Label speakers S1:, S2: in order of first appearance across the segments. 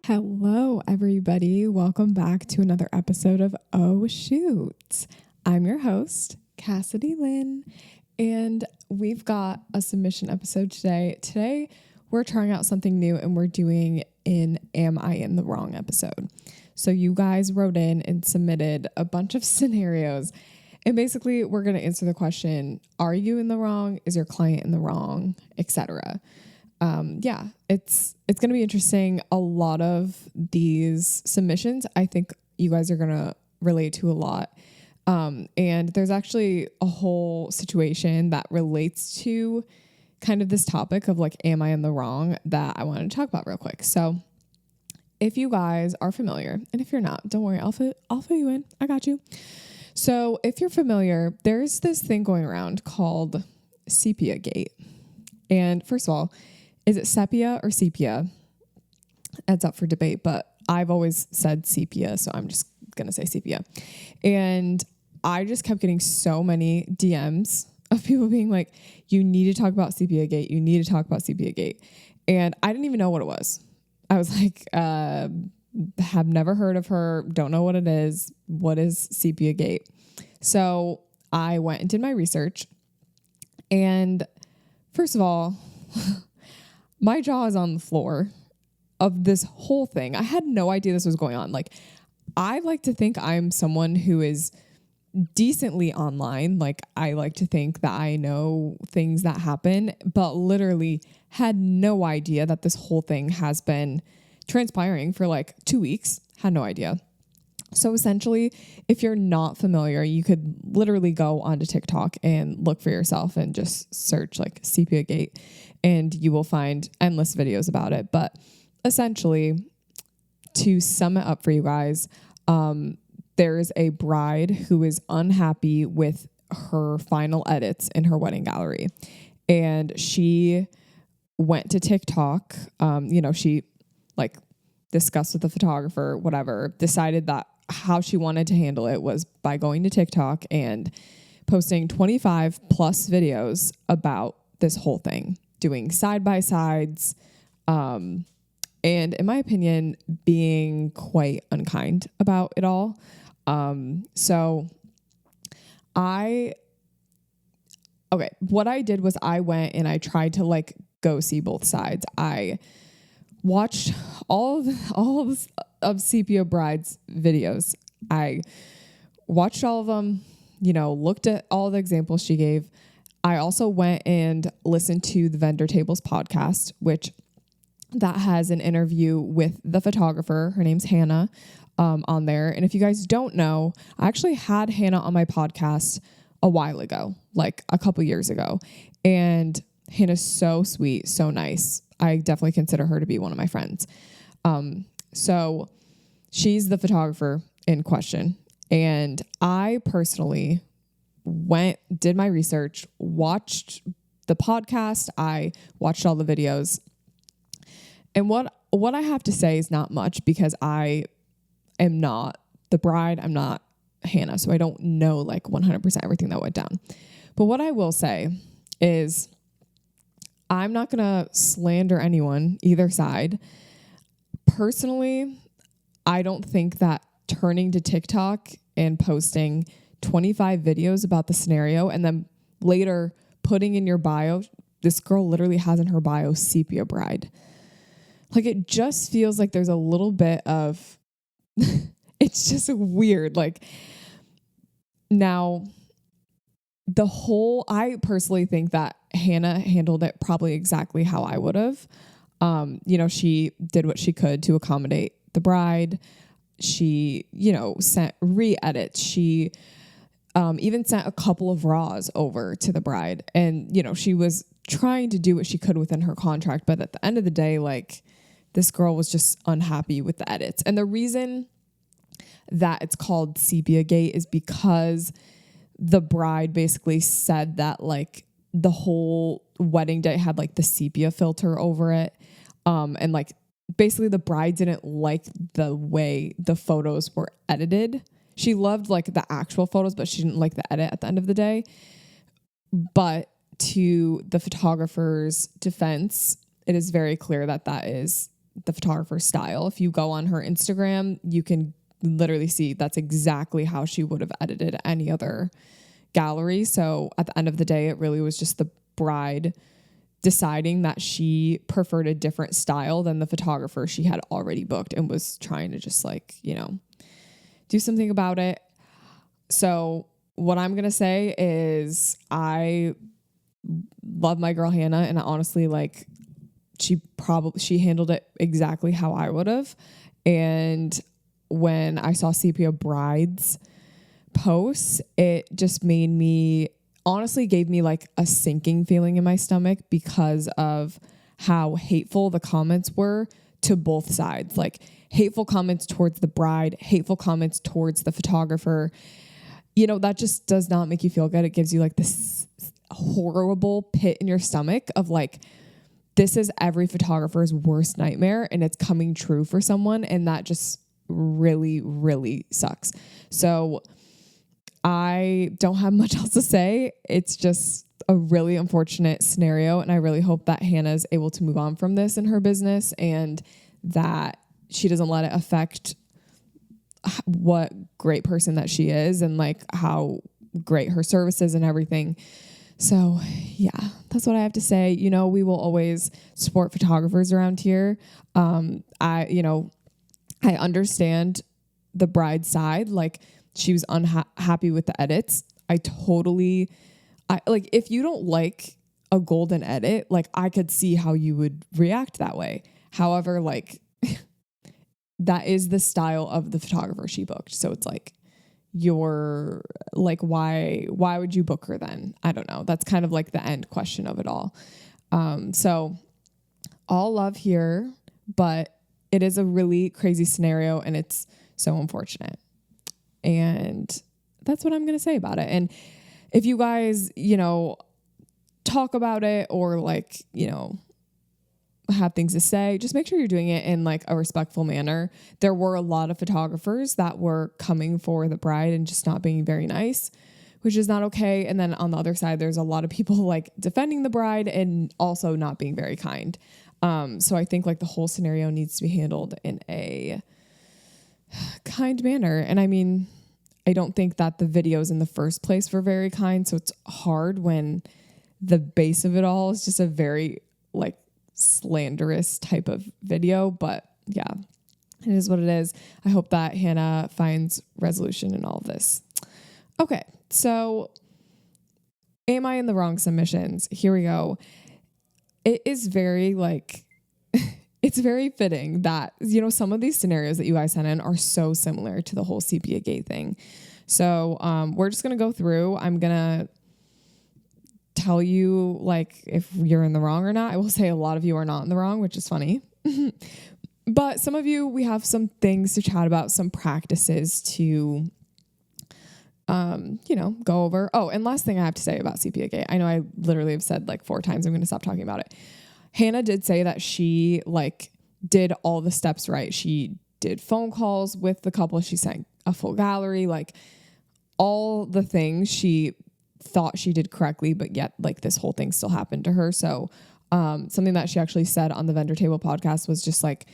S1: Hello, everybody. Welcome back to another episode of Oh Shoot. I'm your host, Cassidy Lynne, and we've got a submission episode today. Today, we're trying out something new and we're doing an Am I in the Wrong episode. So you guys wrote in and submitted a bunch of scenarios. And basically, we're going to answer the question, are you in the wrong? Is your client in the wrong? Etc. It's going to be interesting. A lot of these submissions, I think you guys are going to relate to a lot. And there's actually a whole situation that relates to kind of this topic of like, am I in the wrong, that I wanted to talk about real quick. So if you guys are familiar, and if you're not, don't worry, I'll fill you in. I got you. So if you're familiar, there's this thing going around called Sepia Gate. And first of all, is it sepia or sepia? That's up for debate, but I've always said sepia, so I'm just going to say sepia. And I just kept getting so many DMs of people being like, you need to talk about Sepia Gate. You need to talk about Sepia Gate. And I didn't even know what it was. I was like, have never heard of her. Don't know what it is. What is Sepia Gate? So I went and did my research. And first of all, my jaw is on the floor of this whole thing. I had no idea this was going on. Like, I like to think I'm someone who is decently online. Like, I like to think that I know things that happen, but literally had no idea that this whole thing has been transpiring for like 2 weeks. Had no idea. So essentially, if you're not familiar, you could literally go onto TikTok and look for yourself and just search like Sepia Gate and you will find endless videos about it. But essentially, to sum it up for you guys, there's a bride who is unhappy with her final edits in her wedding gallery. And she went to TikTok, she like discussed with the photographer, whatever, decided that how she wanted to handle it was by going to TikTok and posting 25 plus videos about this whole thing, doing side-by-sides, and in my opinion, being quite unkind about it all. What I did was I went and I tried to like go see both sides. I watched all of Sepia Bride's videos. I watched all of them, looked at all the examples she gave. I also went and listened to the Vendor Tables podcast, which that has an interview with the photographer. Her name's Hannah, on there. And if you guys don't know, I actually had Hannah on my podcast a while ago, like a couple years ago. And Hannah's so sweet, so nice. I definitely consider her to be one of my friends. So she's the photographer in question. And I personally did my research, watched the podcast. I watched all the videos. And what I have to say is not much because I am not the bride. I'm not Hannah. So I don't know like 100% everything that went down. But what I will say is I'm not going to slander anyone, either side. Personally, I don't think that turning to TikTok and posting 25 videos about the scenario and then later putting in your bio, this girl literally has in her bio Sepia Bride. Like, it just feels like there's a little bit of, it's just weird. Like, now, I personally think that Hannah handled it probably exactly how I would have. She did what she could to accommodate the bride. She, sent re-edits. She even sent a couple of raws over to the bride. And, she was trying to do what she could within her contract. But at the end of the day, like, this girl was just unhappy with the edits. And the reason that it's called Sepia Gate is because the bride basically said that like the whole wedding day had like the sepia filter over it. And like basically the bride didn't like the way the photos were edited. She loved like the actual photos, but she didn't like the edit at the end of the day. But to the photographer's defense, it is very clear that that is the photographer's style. If you go on her Instagram, you can literally see that's exactly how she would have edited any other gallery. So at the end of the day, it really was just the bride deciding that she preferred a different style than the photographer she had already booked and was trying to just like, do something about it. So what I'm going to say is I love my girl Hannah, and honestly, like she handled it exactly how I would have. And when I saw Sepia Bride's posts, it just honestly gave me like a sinking feeling in my stomach because of how hateful the comments were to both sides. Like hateful comments towards the bride, hateful comments towards the photographer. That just does not make you feel good. It gives you like this horrible pit in your stomach of like, this is every photographer's worst nightmare and it's coming true for someone. And that just really, really sucks. So I don't have much else to say. It's just a really unfortunate scenario. And I really hope that Hannah is able to move on from this in her business and that she doesn't let it affect what great person that she is and like how great her service is and everything. So yeah, that's what I have to say. We will always support photographers around here. I understand the bride's side. Like she was unhappy with the edits. If you don't like a golden edit, like I could see how you would react that way. However, like that is the style of the photographer she booked. So it's like, you're like, why would you book her then? I don't know. That's kind of like the end question of it all. So all love here, but it is a really crazy scenario and it's so unfortunate. And that's what I'm going to say about it. And if you guys, talk about it or like, have things to say, just make sure you're doing it in like a respectful manner. There were a lot of photographers that were coming for the bride and just not being very nice, which is not okay. And then on the other side, there's a lot of people like defending the bride and also not being very kind. So I think like the whole scenario needs to be handled in a kind manner. And I mean, I don't think that the videos in the first place were very kind. So it's hard when the base of it all is just a very like slanderous type of video. But yeah, it is what it is. I hope that Hannah finds resolution in all of this. Okay, so am I in the wrong submissions? Here we go. It is very like, it's very fitting that, some of these scenarios that you guys sent in are so similar to the whole Sepia Gate thing. So we're just going to go through. I'm going to tell you like if you're in the wrong or not. I will say a lot of you are not in the wrong, which is funny. But some of you, we have some things to chat about, some practices to go over. Oh, and last thing I have to say about Sepia Gate. I know I literally have said like 4 times I'm going to stop talking about it. Hannah did say that she like did all the steps right. She did phone calls with the couple. She sent a full gallery, like all the things she thought she did correctly, but yet like this whole thing still happened to her. So something that she actually said on the Vendor Table podcast was just like,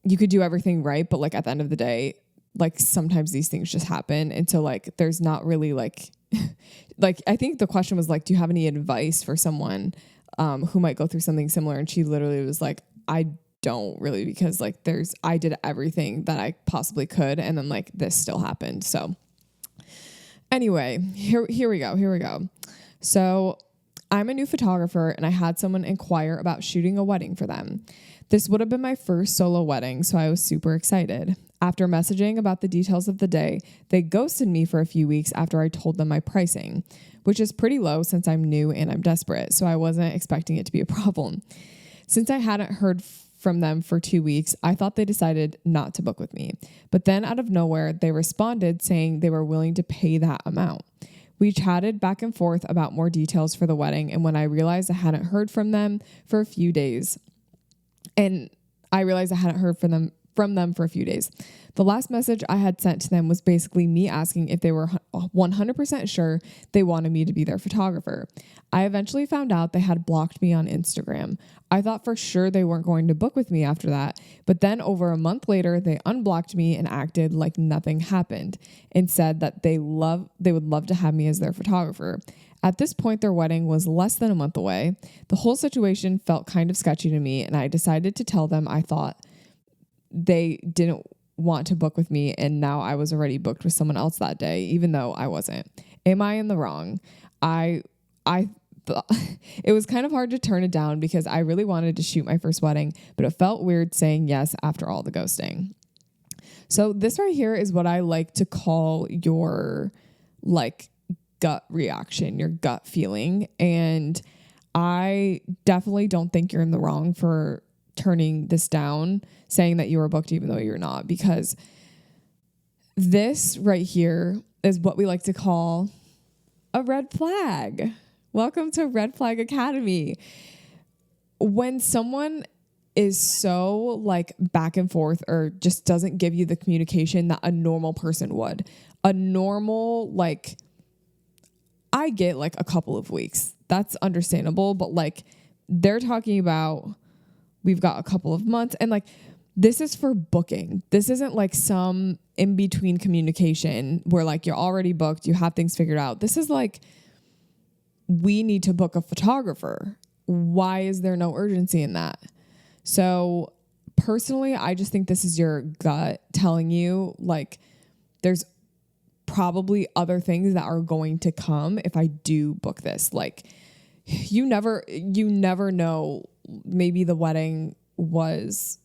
S1: you could do everything right, but like at the end of the day, like sometimes these things just happen. And so like, there's not really like, like, I think the question was like, do you have any advice for someone who might go through something similar? And she literally was like, I don't really, because like I did everything that I possibly could. And then like this still happened. So anyway, here we go. So I'm a new photographer and I had someone inquire about shooting a wedding for them. This would have been my first solo wedding, so I was super excited. After messaging about the details of the day, they ghosted me for a few weeks after I told them my pricing, which is pretty low since I'm new and I'm desperate, so I wasn't expecting it to be a problem. Since I hadn't heard from them for 2 weeks, I thought they decided not to book with me. But then out of nowhere, they responded saying they were willing to pay that amount. We chatted back and forth about more details for the wedding, and when I realized I hadn't heard from them for a few days, and I realized I hadn't heard from them from them for a few days. The last message I had sent to them was basically me asking if they were 100% sure they wanted me to be their photographer. I eventually found out they had blocked me on Instagram. I thought for sure they weren't going to book with me after that, but then over a month later, they unblocked me and acted like nothing happened and said that they would love to have me as their photographer. At this point, their wedding was less than a month away. The whole situation felt kind of sketchy to me, and I decided to tell them I thought they didn't want to book with me, and now I was already booked with someone else that day, even though I wasn't. Am I in the wrong? I thought it was kind of hard to turn it down because I really wanted to shoot my first wedding, but it felt weird saying yes after all the ghosting. So this right here is what I like to call your gut reaction, your gut feeling. And I definitely don't think you're in the wrong for turning this down, saying that you were booked even though you're not, because this right here is what we like to call a red flag. Welcome to Red Flag Academy. When someone is so back and forth or just doesn't give you the communication that a normal person would, a normal, I get a couple of weeks. That's understandable, but they're talking about we've got a couple of months, and this is for booking. This isn't some in between communication where you're already booked, you have things figured out. This is we need to book a photographer. Why is there no urgency in that? So personally, I just think this is your gut telling you there's probably other things that are going to come if I do book this. You never know. Maybe the wedding was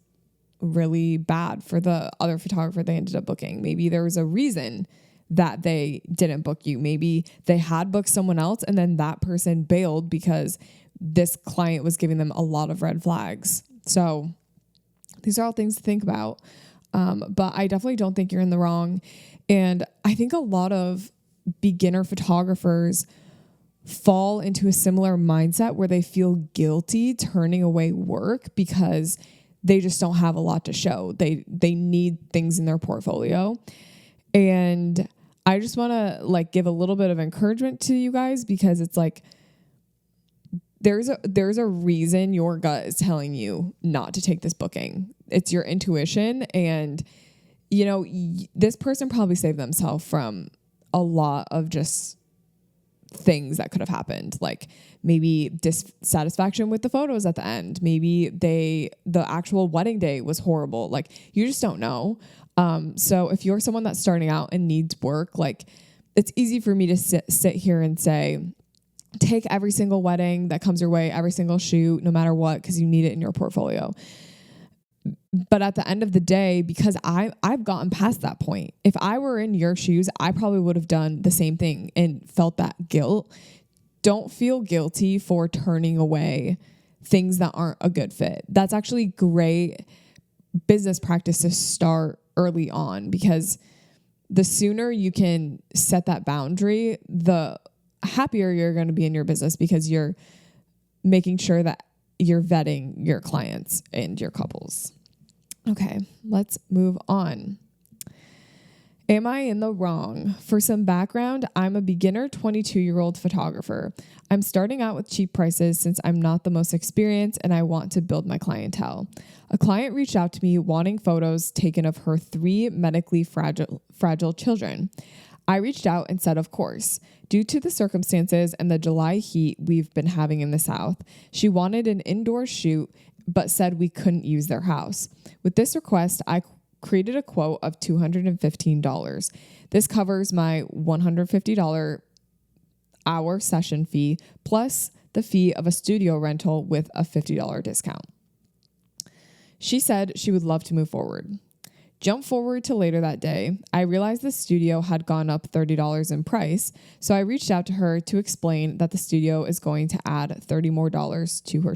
S1: really bad for the other photographer they ended up booking. Maybe there was a reason that they didn't book you. Maybe they had booked someone else and then that person bailed because this client was giving them a lot of red flags. So these are all things to think about. But I definitely don't think you're in the wrong. And I think a lot of beginner photographers fall into a similar mindset where they feel guilty turning away work because they just don't have a lot to show. They need things in their portfolio. And I just want to give a little bit of encouragement to you guys, because it's there's a reason your gut is telling you not to take this booking. It's your intuition. And, this person probably saved themselves from a lot of just things that could have happened. Maybe dissatisfaction with the photos at the end. Maybe the actual wedding day was horrible. You just don't know. So if you're someone that's starting out and needs work, it's easy for me to sit here and say, take every single wedding that comes your way, every single shoot, no matter what, because you need it in your portfolio. But at the end of the day, because I've gotten past that point, if I were in your shoes, I probably would have done the same thing and felt that guilt. Don't feel guilty for turning away things that aren't a good fit. That's actually great business practice to start early on, because the sooner you can set that boundary, the happier you're going to be in your business, because you're making sure that you're vetting your clients and your couples. Okay, let's move on. Am I in the wrong? For some background, I'm a beginner 22-year-old photographer. I'm starting out with cheap prices since I'm not the most experienced and I want to build my clientele. A client reached out to me wanting photos taken of her 3 medically fragile children. I reached out and said, of course. Due to the circumstances and the July heat we've been having in the South, she wanted an indoor shoot, but said we couldn't use their house. With this request, I created a quote of $215. This covers my $150 hour session fee, plus the fee of a studio rental with a $50 discount. She said she would love to move forward. Jump forward to later that day, I realized the studio had gone up $30 in price, so I reached out to her to explain that the studio is going to add $30 more to her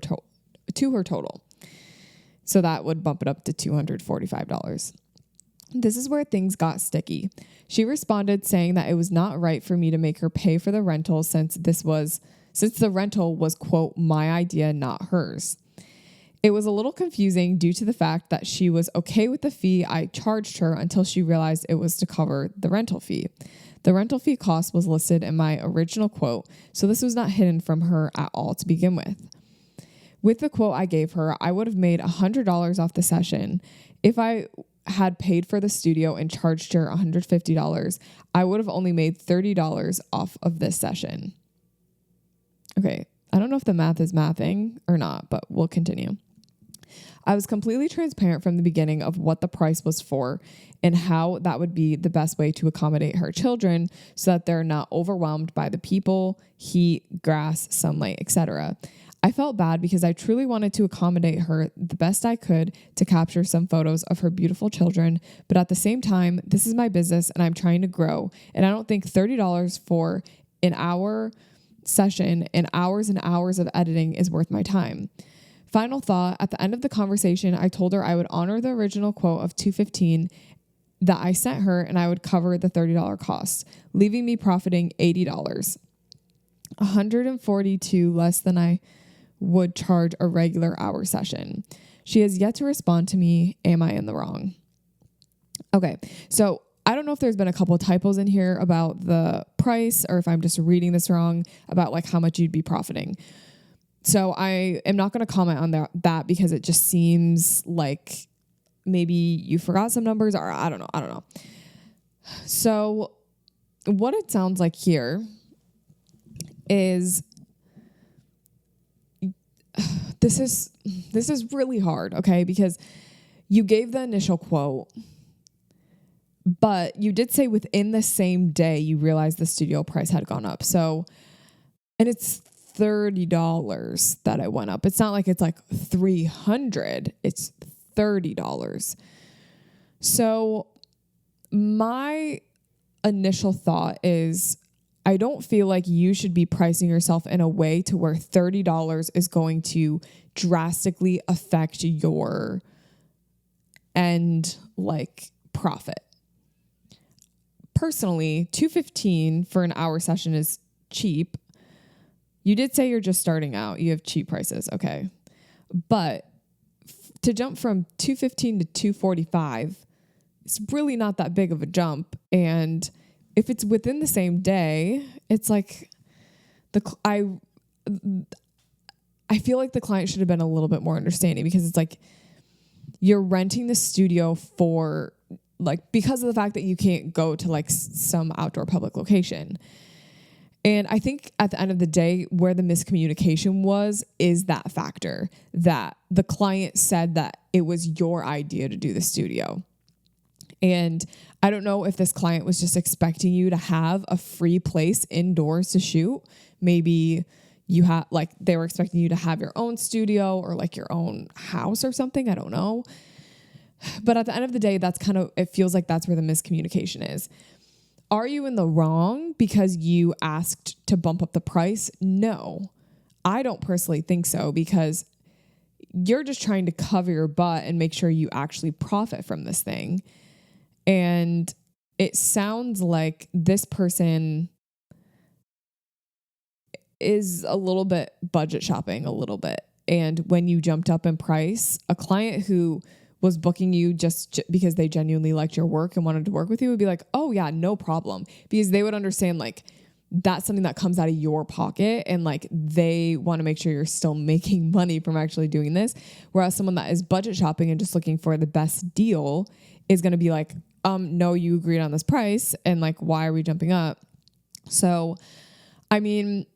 S1: total. So that would bump it up to $245. This is where things got sticky. She responded saying that it was not right for me to make her pay for the rental since the rental was, quote, my idea, not hers. It was a little confusing due to the fact that she was okay with the fee I charged her until she realized it was to cover the rental fee. The rental fee cost was listed in my original quote, so this was not hidden from her at all to begin with. With the quote I gave her, I would have made $100 off the session. If I had paid for the studio and charged her $150, I would have only made $30 off of this session. Okay, I don't know if the math is mathing or not, but we'll continue. I was completely transparent from the beginning of what the price was for and how that would be the best way to accommodate her children so that they're not overwhelmed by the people, heat, grass, sunlight, etc. I felt bad because I truly wanted to accommodate her the best I could to capture some photos of her beautiful children. But at the same time, this is my business and I'm trying to grow. And I don't think $30 for an hour session and hours of editing is worth my time. Final thought, at the end of the conversation, I told her I would honor the original quote of $215 that I sent her and I would cover the $30 cost, leaving me profiting $80. $142 less than I would charge a regular hour session. She has yet to respond to me. Am I in the wrong? Okay, so I don't know if there's been a couple of typos in here about the price or if I'm just reading this wrong about like how much you'd be profiting. So I am not going to comment on that because it just seems like maybe you forgot some numbers or I don't know. So what it sounds like here is this is really hard, okay? Because you gave the initial quote, but you did say within the same day you realized the studio price had gone up. So, and it's $30 that it went up. It's not like it's like $300, it's $30. So my initial thought is I don't feel like you should be pricing yourself in a way to where $30 is going to drastically affect your end like profit. Personally, $215 for an hour session is cheap. You did say you're just starting out. You have cheap prices. Okay. But to jump from $215 to $245, it's really not that big of a jump. And if it's within the same day, it's like I feel like the client should have been a little bit more understanding because it's like you're renting the studio for like because of the fact that you can't go to like some outdoor public location. And I think at the end of the day, where the miscommunication was, is that factor that the client said that it was your idea to do the studio. And I don't know if this client was just expecting you to have a free place indoors to shoot. Maybe you have like they were expecting you to have your own studio or like your own house or something. I don't know. But at the end of the day, it feels like that's where the miscommunication is. Are you in the wrong because you asked to bump up the price? No, I don't personally think so because you're just trying to cover your butt and make sure you actually profit from this thing. And it sounds like this person is a little bit budget shopping a little bit. And when you jumped up in price, a client who was booking you just because they genuinely liked your work and wanted to work with you would be like, oh yeah, no problem. Because they would understand like that's something that comes out of your pocket and like they want to make sure you're still making money from actually doing this. Whereas someone that is budget shopping and just looking for the best deal is going to be like, no, you agreed on this price and like, why are we jumping up? So, I mean,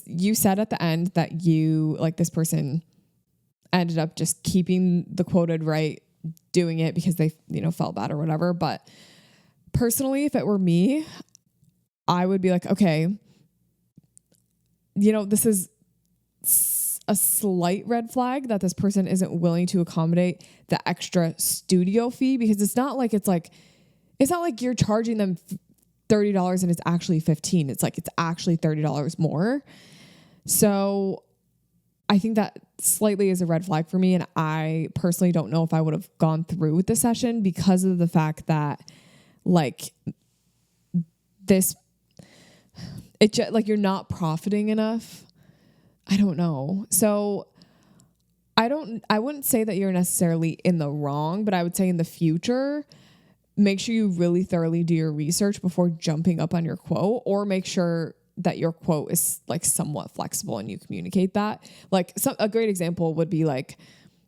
S1: you said at the end that you like this person ended up just keeping the quoted right, doing it because they, felt bad or whatever. But personally, if it were me, I would be like, okay, this is a slight red flag that this person isn't willing to accommodate the extra studio fee because it's not like you're charging them $30 and it's actually $15. It's like, it's actually $30 more. So I think that slightly is a red flag for me. And I personally don't know if I would have gone through with the session because of the fact that like you're not profiting enough. I don't know. So I I wouldn't say that you're necessarily in the wrong, but I would say in the future, make sure you really thoroughly do your research before jumping up on your quote, or make sure that your quote is like somewhat flexible and you communicate that. Like a great example would be like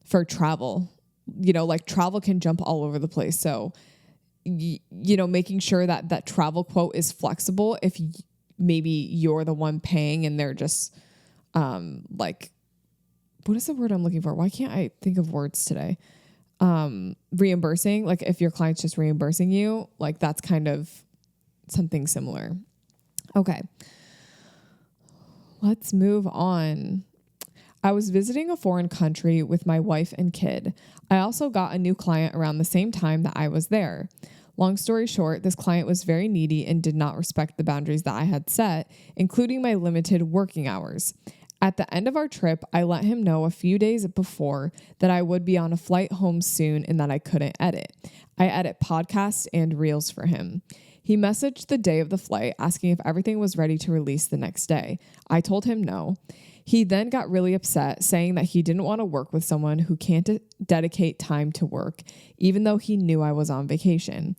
S1: for travel, like travel can jump all over the place. So, making sure that that travel quote is flexible if maybe you're the one paying and they're just like, what is the word I'm looking for? Why can't I think of words today? Reimbursing, like if your client's just reimbursing you, like that's kind of something similar. Okay. Let's move on. I was visiting a foreign country with my wife and kid. I also got a new client around the same time that I was there. Long story short, this client was very needy and did not respect the boundaries that I had set, including my limited working hours. At the end of our trip, I let him know a few days before that I would be on a flight home soon and that I couldn't edit. I edit podcasts and reels for him. He messaged the day of the flight asking if everything was ready to release the next day. I told him no. He then got really upset, saying that he didn't want to work with someone who can't dedicate time to work, even though he knew I was on vacation.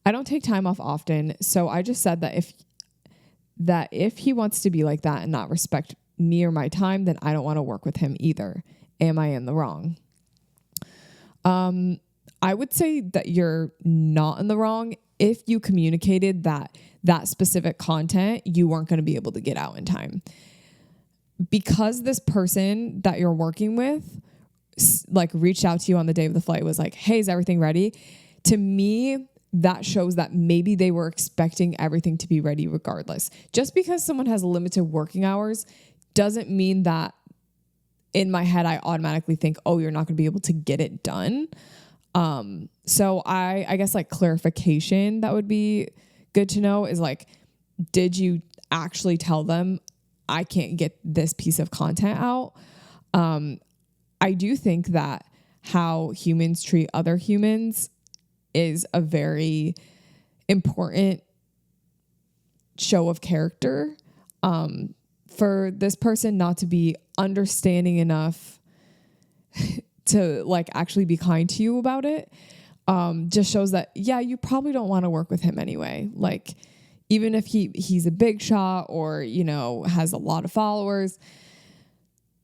S1: I don't take time off often, so I just said that if he wants to be like that and not respect me or my time, then I don't want to work with him either. Am I in the wrong? I would say that you're not in the wrong if you communicated that specific content you weren't going to be able to get out in time. Because this person that you're working with like reached out to you on the day of the flight, was like, hey, is everything ready? To me, that shows that maybe they were expecting everything to be ready regardless. Just because someone has limited working hours doesn't mean that in my head, I automatically think, oh, you're not going to be able to get it done. So I guess like clarification that would be good to know is like, did you actually tell them I can't get this piece of content out? I do think that how humans treat other humans is a very important show of character. For this person not to be understanding enough to like actually be kind to you about it, just shows that, yeah, you probably don't want to work with him anyway. Like, even if he's a big shot or, has a lot of followers,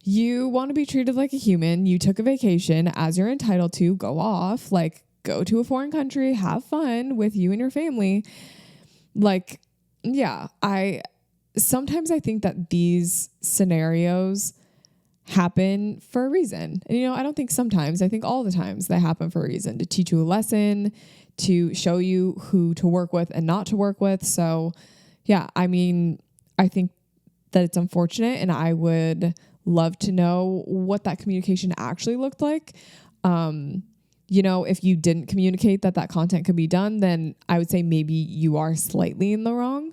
S1: you want to be treated like a human. You took a vacation, as you're entitled to. Go off, like go to a foreign country, have fun with you and your family. Like, yeah, sometimes I think that these scenarios happen for a reason. And, I don't think sometimes, I think all the times they happen for a reason, to teach you a lesson, to show you who to work with and not to work with. So yeah, I think that it's unfortunate, and I would love to know what that communication actually looked like. If you didn't communicate that content could be done, then I would say maybe you are slightly in the wrong.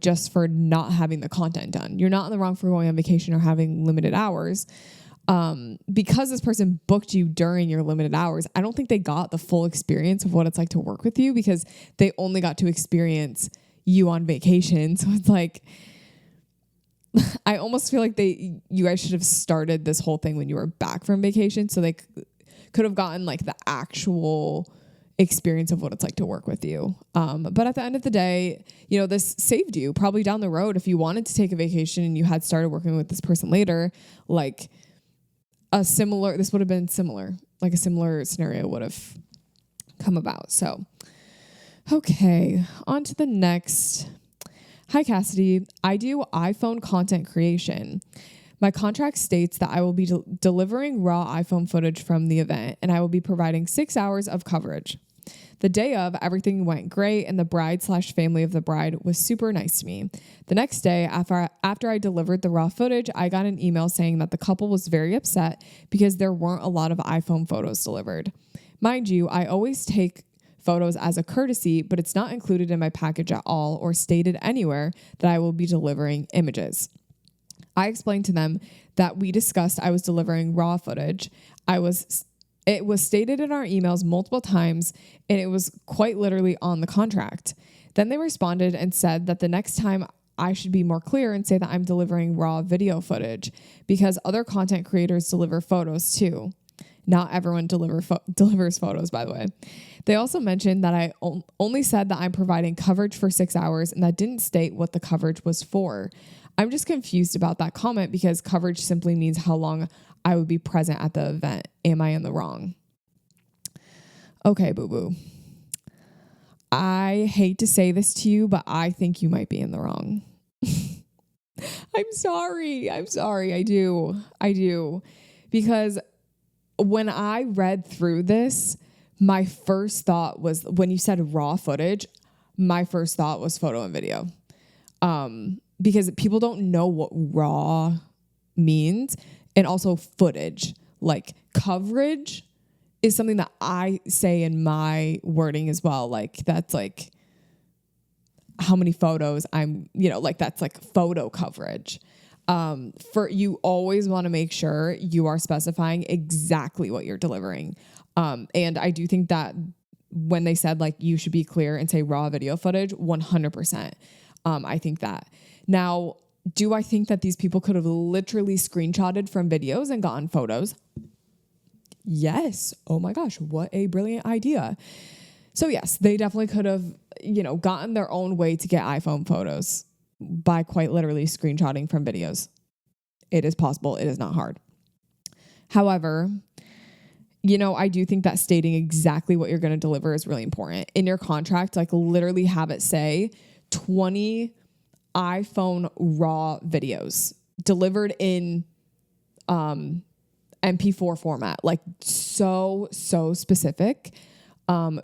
S1: Just for not having the content done. You're not in the wrong for going on vacation or having limited hours. Because this person booked you during your limited hours, I don't think they got the full experience of what it's like to work with you, because they only got to experience you on vacation. So it's like, I almost feel like you guys should have started this whole thing when you were back from vacation, so they could have gotten like the actual experience of what it's like to work with you. But at the end of the day, this saved you probably down the road. If you wanted to take a vacation and you had started working with this person later, like this would have been similar, like a similar scenario would have come about. So, okay, on to the next. Hi, Cassidy. I do iPhone content creation. My contract states that I will be delivering raw iPhone footage from the event, and I will be providing 6 hours of coverage. The day of, everything went great, and the bride/family of the bride was super nice to me. The next day, after I delivered the raw footage, I got an email saying that the couple was very upset because there weren't a lot of iPhone photos delivered. Mind you, I always take photos as a courtesy, but it's not included in my package at all or stated anywhere that I will be delivering images. I explained to them that we discussed I was delivering raw footage. It was stated in our emails multiple times, and it was quite literally on the contract. Then they responded and said that the next time I should be more clear and say that I'm delivering raw video footage, because other content creators deliver photos too. Not everyone delivers photos, by the way. They also mentioned that I only said that I'm providing coverage for 6 hours, and that didn't state what the coverage was for. I'm just confused about that comment, because coverage simply means how long I would be present at the event. Am I in the wrong? Okay, boo-boo. I hate to say this to you, but I think you might be in the wrong. I'm sorry. I do. Because when I read through this, my first thought was, when you said raw footage, my first thought was photo and video. Because people don't know what raw means, and also footage. Like, coverage is something that I say in my wording as well. Like, that's like how many photos that's like photo coverage. For you always want to make sure you are specifying exactly what you're delivering. And I do think that when they said like you should be clear and say raw video footage, 100%. I think that. Now, do I think that these people could have literally screenshotted from videos and gotten photos? Yes. Oh my gosh, what a brilliant idea. So yes, they definitely could have, gotten their own way to get iPhone photos by quite literally screenshotting from videos. It is possible. It is not hard. However, I do think that stating exactly what you're going to deliver is really important. In your contract, like, literally have it say 20 iPhone raw videos delivered in MP4 format, like so specific,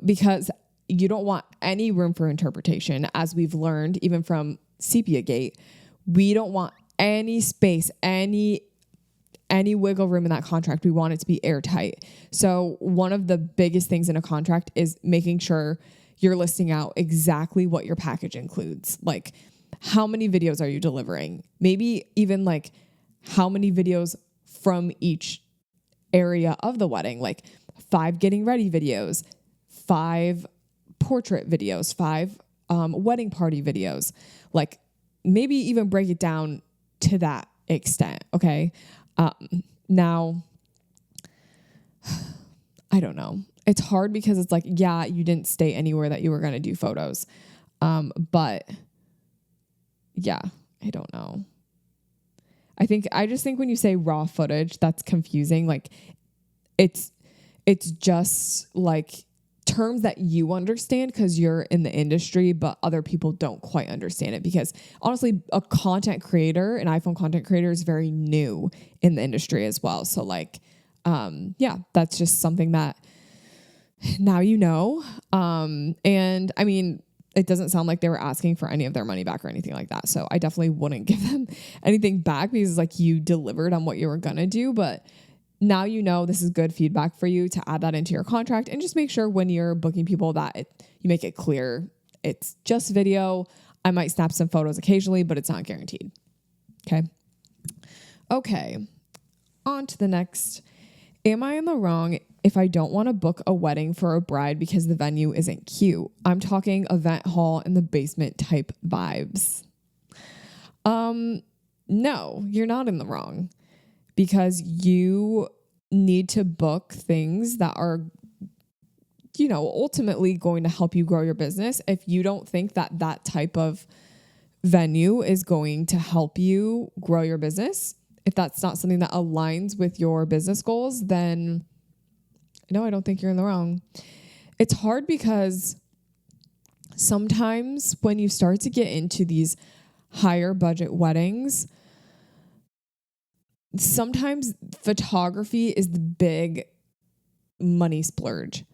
S1: because you don't want any room for interpretation. As we've learned, even from Sepia Gate, we don't want any space, any wiggle room in that contract. We want it to be airtight. So one of the biggest things in a contract is making sure you're listing out exactly what your package includes. Like, how many videos are you delivering? Maybe even like how many videos from each area of the wedding, like 5 getting ready videos, 5 portrait videos, 5 wedding party videos. Like, maybe even break it down to that extent. Okay. Now, I don't know. It's hard because it's like, yeah, you didn't state anywhere that you were going to do photos. But yeah, I don't know. I just think when you say raw footage, that's confusing. Like, it's just like terms that you understand because you're in the industry, but other people don't quite understand it, because honestly, an iPhone content creator is very new in the industry as well. So like, that's just something that now you know. And I mean, it doesn't sound like they were asking for any of their money back or anything like that. So I definitely wouldn't give them anything back, because like, you delivered on what you were going to do. But now this is good feedback for you to add that into your contract, and just make sure when you're booking people that you make it clear it's just video. I might snap some photos occasionally, but it's not guaranteed. Okay. On to the next. Am I in the wrong if I don't want to book a wedding for a bride because the venue isn't cute? I'm talking event hall in the basement type vibes. No, you're not in the wrong, because you need to book things that are, ultimately going to help you grow your business. If you don't think that type of venue is going to help you grow your business, if that's not something that aligns with your business goals, then no, I don't think you're in the wrong. It's hard because sometimes when you start to get into these higher budget weddings, sometimes photography is the big money splurge,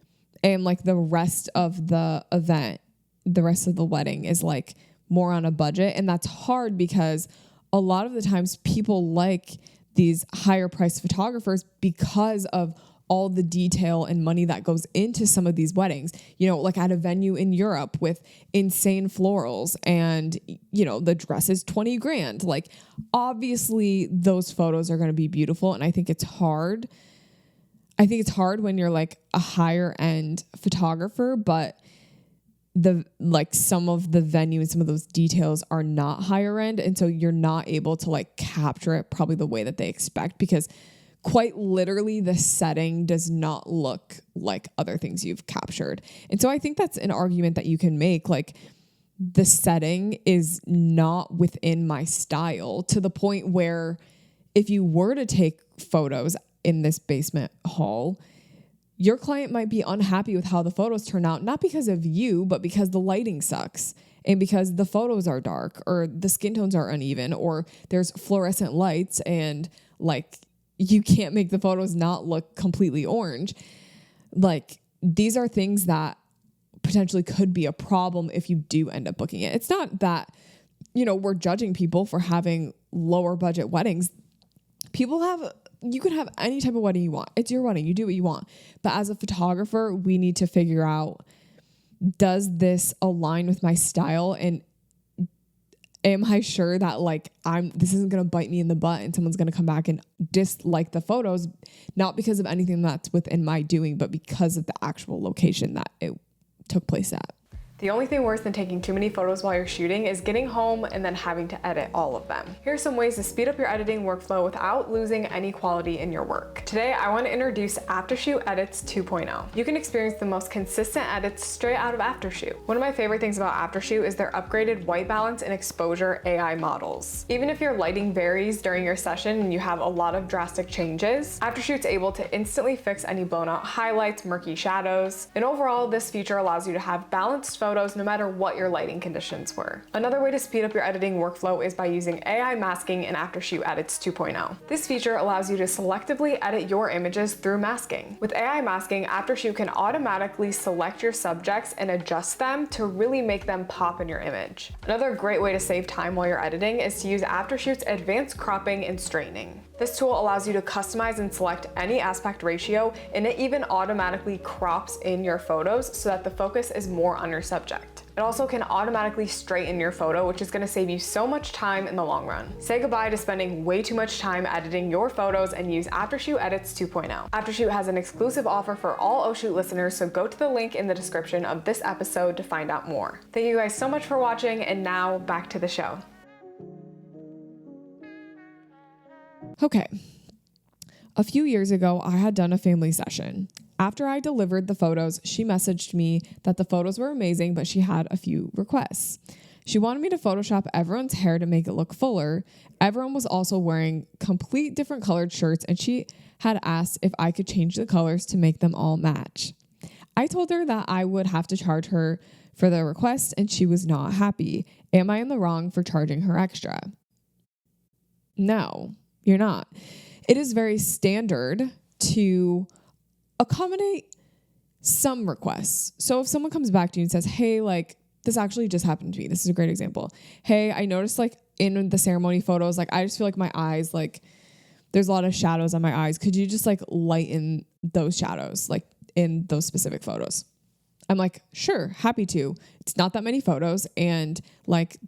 S1: and like the rest of the event, the rest of the wedding is like more on a budget. And that's hard because a lot of the times people like these higher priced photographers because of all the detail and money that goes into some of these weddings, like at a venue in Europe with insane florals and, the dress is 20 grand. Like, obviously those photos are going to be beautiful. And I think it's hard. When you're like a higher end photographer, but some of the venue and some of those details are not higher end. And so you're not able to like capture it probably the way that they expect, because quite literally the setting does not look like other things you've captured. And so I think that's an argument that you can make. Like, the setting is not within my style, to the point where if you were to take photos in this basement hall, your client might be unhappy with how the photos turn out, not because of you, but because the lighting sucks and because the photos are dark or the skin tones are uneven or there's fluorescent lights and like you can't make the photos not look completely orange. Like, these are things that potentially could be a problem if you do end up booking it. It's not that, we're judging people for having lower budget weddings. You can have any type of wedding you want. It's your wedding. You do what you want. But as a photographer, we need to figure out, does this align with my style? And am I sure that this isn't going to bite me in the butt and someone's going to come back and dislike the photos, not because of anything that's within my doing, but because of the actual location that it took place at.
S2: The only thing worse than taking too many photos while you're shooting is getting home and then having to edit all of them. Here's some ways to speed up your editing workflow without losing any quality in your work. Today, I want to introduce Aftershoot Edits 2.0. You can experience the most consistent edits straight out of Aftershoot. One of my favorite things about Aftershoot is their upgraded white balance and exposure AI models. Even if your lighting varies during your session and you have a lot of drastic changes, Aftershoot's able to instantly fix any blown out highlights, murky shadows, and overall, this feature allows you to have balanced photos no matter what your lighting conditions were. Another way to speed up your editing workflow is by using AI masking in Aftershoot Edits 2.0. This feature allows you to selectively edit your images through masking. With AI masking, Aftershoot can automatically select your subjects and adjust them to really make them pop in your image. Another great way to save time while you're editing is to use Aftershoot's advanced cropping and straightening. This tool allows you to customize and select any aspect ratio, and it even automatically crops in your photos so that the focus is more on your subject. It also can automatically straighten your photo, which is going to save you so much time in the long run. Say goodbye to spending way too much time editing your photos and use Aftershoot Edits 2.0. Aftershoot has an exclusive offer for all OShoot listeners, so go to the link in the description of this episode to find out more. Thank you guys so much for watching, and now back to the show.
S1: Okay. A few years ago, I had done a family session. After I delivered the photos, she messaged me that the photos were amazing, but she had a few requests. She wanted me to Photoshop everyone's hair to make it look fuller. Everyone was also wearing complete different colored shirts, and she had asked if I could change the colors to make them all match. I told her that I would have to charge her for the request, and she was not happy. Am I in the wrong for charging her extra? No, you're not. It is very standard to accommodate some requests. So if someone comes back to you and says, hey, this actually just happened to me. This is a great example. Hey, I noticed in the ceremony photos, I just feel like my eyes, there's a lot of shadows on my eyes. Could you just lighten those shadows, in those specific photos? I'm sure, happy to. It's not that many photos. And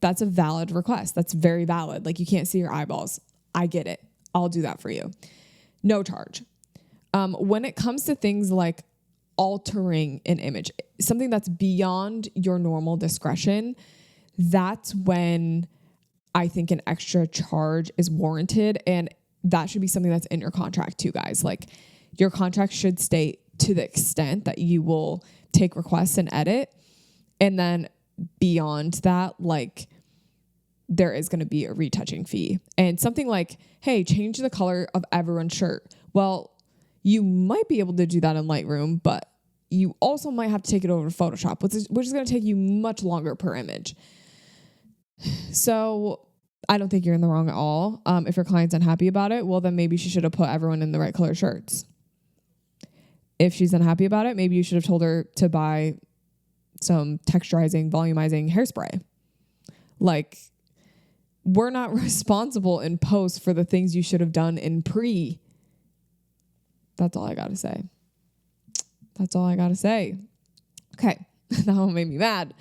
S1: that's a valid request. That's very valid. You can't see your eyeballs. I get it. I'll do that for you. No charge. When it comes to things like altering an image, something that's beyond your normal discretion, that's when I think an extra charge is warranted. And that should be something that's in your contract too, guys. Your contract should state to the extent that you will take requests and edit. And then beyond that, there is going to be a retouching fee. And something hey, change the color of everyone's shirt. Well, you might be able to do that in Lightroom, but you also might have to take it over to Photoshop, which is going to take you much longer per image. So I don't think you're in the wrong at all. If your client's unhappy about it, well, then maybe she should have put everyone in the right color shirts. If she's unhappy about it, maybe you should have told her to buy some texturizing, volumizing hairspray. We're not responsible in post for the things you should have done in pre. That's all I got to say. That's all I got to say. Okay. That one made me mad.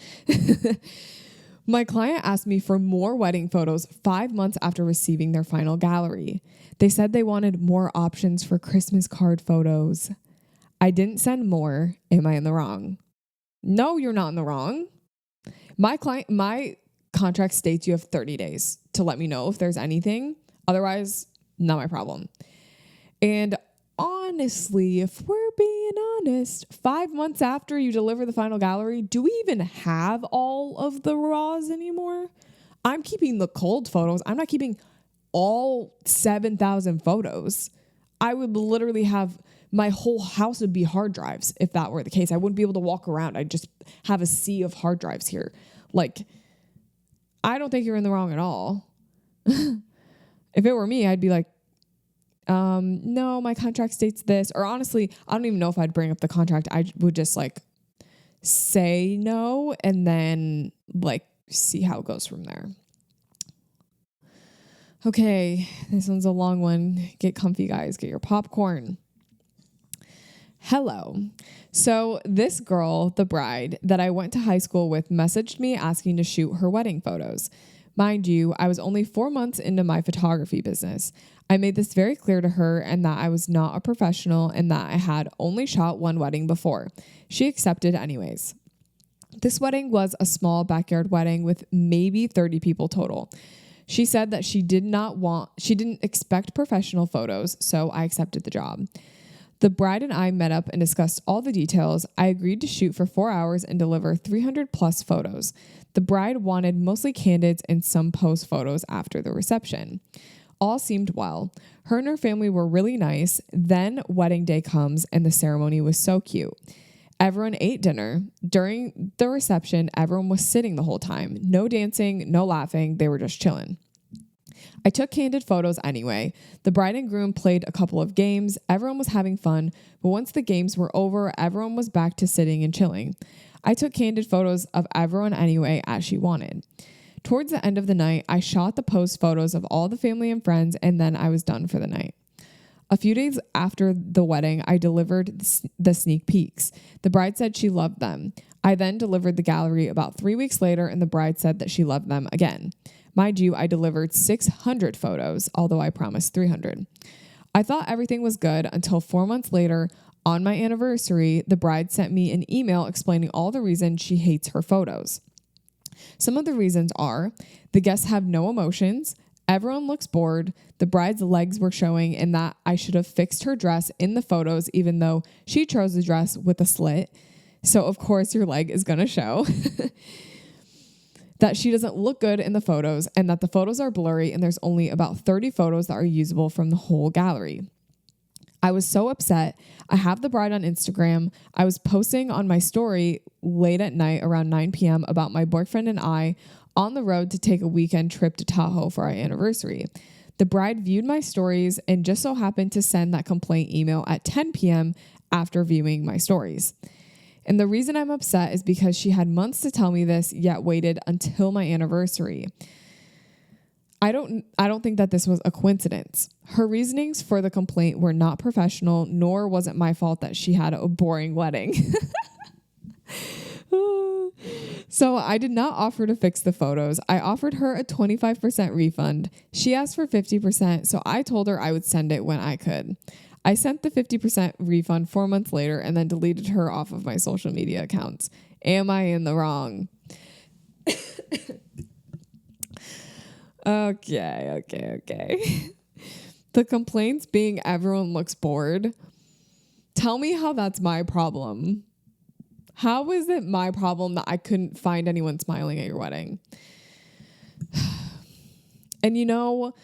S1: My client asked me for more wedding photos 5 months after receiving their final gallery. They said they wanted more options for Christmas card photos. I didn't send more. Am I in the wrong? No, you're not in the wrong. My contract states you have 30 days to let me know if there's anything. Otherwise, not my problem. And honestly, if we're being honest, 5 months after you deliver the final gallery, do we even have all of the raws anymore? I'm keeping the cold photos. I'm not keeping all 7,000 photos. I would literally have my whole house would be hard drives if that were the case. I wouldn't be able to walk around. I'd just have a sea of hard drives here. Like, I don't think you're in the wrong at all. If it were me, I'd be like, no, my contract states this. Or honestly, I don't even know if I'd bring up the contract. I would just like say no and then like see how it goes from there. Okay, this one's a long one. Get comfy, guys. Get your popcorn. Hello. So this girl, the bride that I went to high school with, messaged me asking to shoot her wedding photos. Mind you, I was only 4 months into my photography business. I made this very clear to her and that I was not a professional and that I had only shot one wedding before. She accepted anyways. This wedding was a small backyard wedding with maybe 30 people total. She said that she didn't expect professional photos, so I accepted the job. The bride and I met up and discussed all the details. I agreed to shoot for 4 hours and deliver 300 plus photos. The bride wanted mostly candids and some post photos after the reception. All seemed well. Her and her family were really nice. Then wedding day comes and the ceremony was so cute. Everyone ate dinner. During the reception, everyone was sitting the whole time. No dancing, no laughing. They were just chilling. I took candid photos anyway. The bride and groom played a couple of games. Everyone was having fun. But once the games were over, everyone was back to sitting and chilling. I took candid photos of everyone anyway, as she wanted. Towards the end of the night, I shot the post photos of all the family and friends, and then I was done for the night. A few days after the wedding, I delivered the sneak peeks. The bride said she loved them. I then delivered the gallery about 3 weeks later, and the bride said that she loved them again. Mind you, I delivered 600 photos, although I promised 300. I thought everything was good until 4 months later, on my anniversary, the bride sent me an email explaining all the reasons she hates her photos. Some of the reasons are the guests have no emotions, everyone looks bored, the bride's legs were showing, and that I should have fixed her dress in the photos even though she chose the dress with a slit. So of course your leg is going to show. That she doesn't look good in the photos and that the photos are blurry and there's only about 30 photos that are usable from the whole gallery. I was so upset. I have the bride on Instagram. I was posting on my story late at night around 9 p.m. about my boyfriend and I on the road to take a weekend trip to Tahoe for our anniversary. The bride viewed my stories and just so happened to send that complaint email at 10 p.m. after viewing my stories. And the reason I'm upset is because she had months to tell me this, yet waited until my anniversary. I don't think that this was a coincidence. Her reasonings for the complaint were not professional, nor was it my fault that she had a boring wedding. So I did not offer to fix the photos. I offered her a 25% refund. She asked for 50%, so I told her I would send it when I could. I sent the 50% refund 4 months later and then deleted her off of my social media accounts. Am I in the wrong? Okay. The complaints being everyone looks bored. Tell me how that's my problem. How is it my problem that I couldn't find anyone smiling at your wedding? And you know,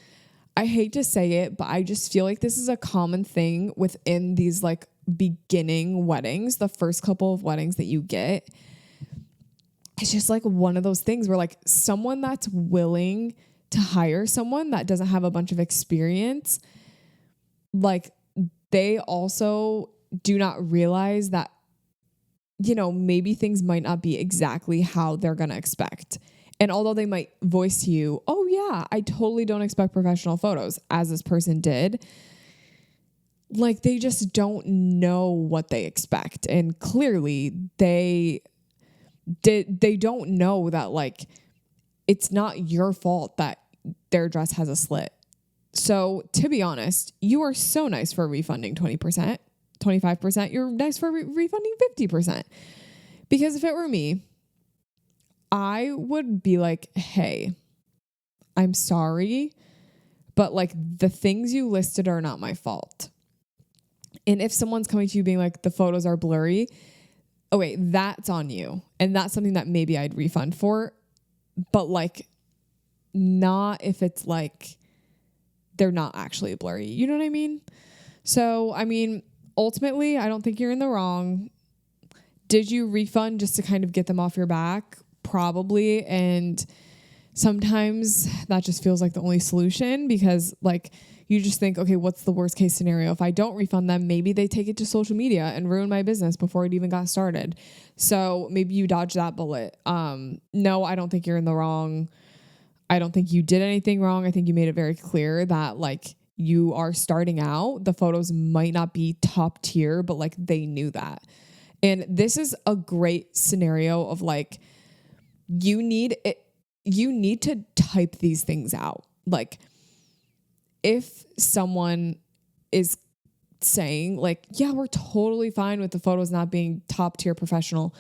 S1: I hate to say it, but I just feel like this is a common thing within these like beginning weddings, the first couple of weddings that you get. It's just like one of those things where like someone that's willing to hire someone that doesn't have a bunch of experience, like they also do not realize that, you know, maybe things might not be exactly how they're going to expect. And although they might voice to you, oh yeah, I totally don't expect professional photos, as this person did, like they just don't know what they expect. And clearly they don't know that like it's not your fault that their dress has a slit. So to be honest, you are so nice for refunding 20%, 25%. You're nice for refunding 50%. Because if it were me, I would be like, hey, I'm sorry, but like the things you listed are not my fault. And if someone's coming to you being like, the photos are blurry, oh wait, that's on you. And that's something that maybe I'd refund for, but like not if it's like they're not actually blurry. You know what I mean? So, I mean, ultimately, I don't think you're in the wrong. Did you refund just to kind of get them off your back? Probably. And sometimes that just feels like the only solution because like you just think, okay, what's the worst case scenario? If I don't refund them, maybe they take it to social media and ruin my business before it even got started. So maybe you dodge that bullet. No, I don't think you're in the wrong. I don't think you did anything wrong. I think you made it very clear that like you are starting out. The photos might not be top tier, but like they knew that. And this is a great scenario of like, you need to type these things out. Like if someone is saying like, yeah, we're totally fine with the photos not being top tier professional,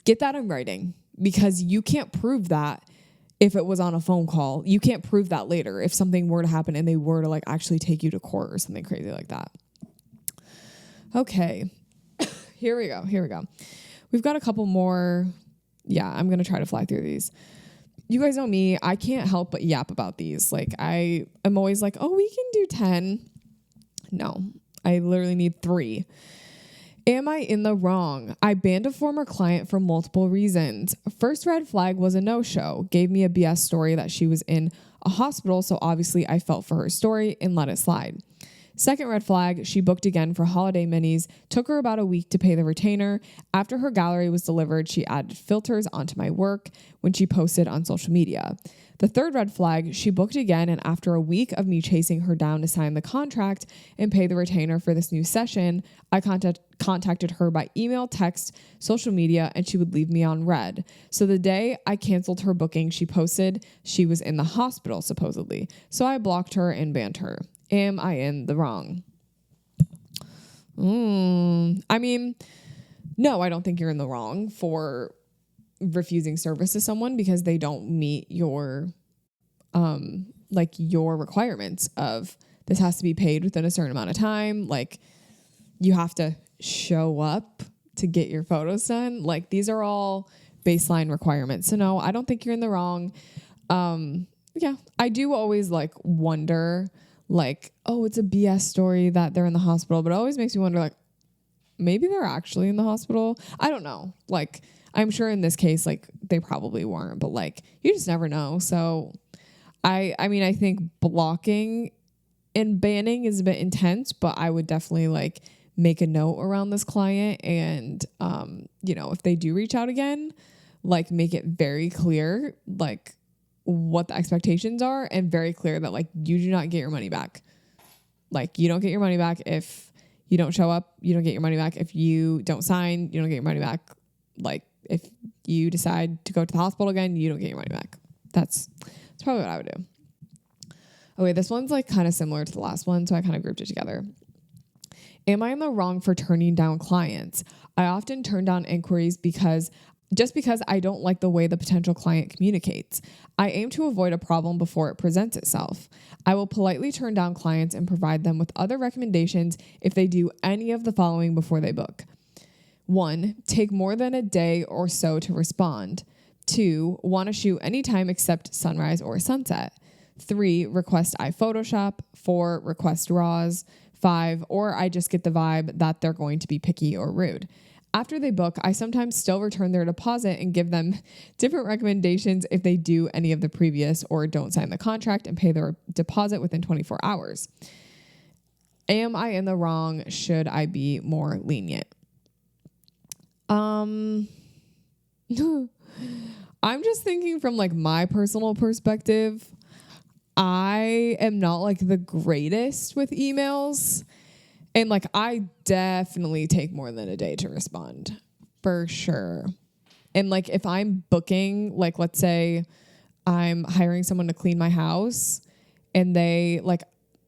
S1: get that in writing because you can't prove that if it was on a phone call. You can't prove that later if something were to happen and they were to like actually take you to court or something crazy like that. Okay. Here we go. We've got a couple more. Yeah, I'm going to try to fly through these. You guys know me. I can't help but yap about these. Like I am always like, oh, we can do 10. No, I literally need 3. Am I in the wrong? I banned a former client for multiple reasons. First red flag was a no-show. Gave me a BS story that she was in a hospital, so obviously I felt for her story and let it slide. Second red flag, she booked again for holiday minis. Took her about a week to pay the retainer. After her gallery was delivered, she added filters onto my work when she posted on social media. The third red flag, she booked again, and after a week of me chasing her down to sign the contract and pay the retainer for this new session, I contacted her by email, text, social media, and she would leave me on red. So the day I canceled her booking, she posted she was in the hospital, supposedly. So I blocked her and banned her. Am I in the wrong? I mean, no, I don't think you're in the wrong for refusing service to someone because they don't meet your, like your requirements of this has to be paid within a certain amount of time. Like you have to show up to get your photos done. Like these are all baseline requirements. So no, I don't think you're in the wrong. Yeah, I do always like wonder like, oh, it's a BS story that they're in the hospital, but it always makes me wonder like, maybe they're actually in the hospital. I don't know. Like, I'm sure in this case, like they probably weren't, but like, you just never know. So I mean, I think blocking and banning is a bit intense, but I would definitely like make a note around this client and, you know, if they do reach out again, like make it very clear, like what the expectations are and very clear that like you do not get your money back. Like you don't get your money back if you don't show up, you don't get your money back. If you don't sign, you don't get your money back. Like if you decide to go to the hospital again, you don't get your money back. That's probably what I would do. Okay, this one's like kind of similar to the last one, so I kind of grouped it together. Am I in the wrong for turning down clients? I often turn down inquiries because I don't like the way the potential client communicates. I aim to avoid a problem before it presents itself. I will politely turn down clients and provide them with other recommendations if they do any of the following before they book. 1, take more than a day or so to respond. 2, want to shoot anytime except sunrise or sunset. 3, request I Photoshop. 4, request RAWs. 5, or I just get the vibe that they're going to be picky or rude. After they book, I sometimes still return their deposit and give them different recommendations if they do any of the previous or don't sign the contract and pay their deposit within 24 hours. Am I in the wrong? Should I be more lenient? I'm just thinking from like my personal perspective. I am not like the greatest with emails. And like, I definitely take more than a day to respond for sure. And like, if I'm booking, like, let's say I'm hiring someone to clean my house and they like,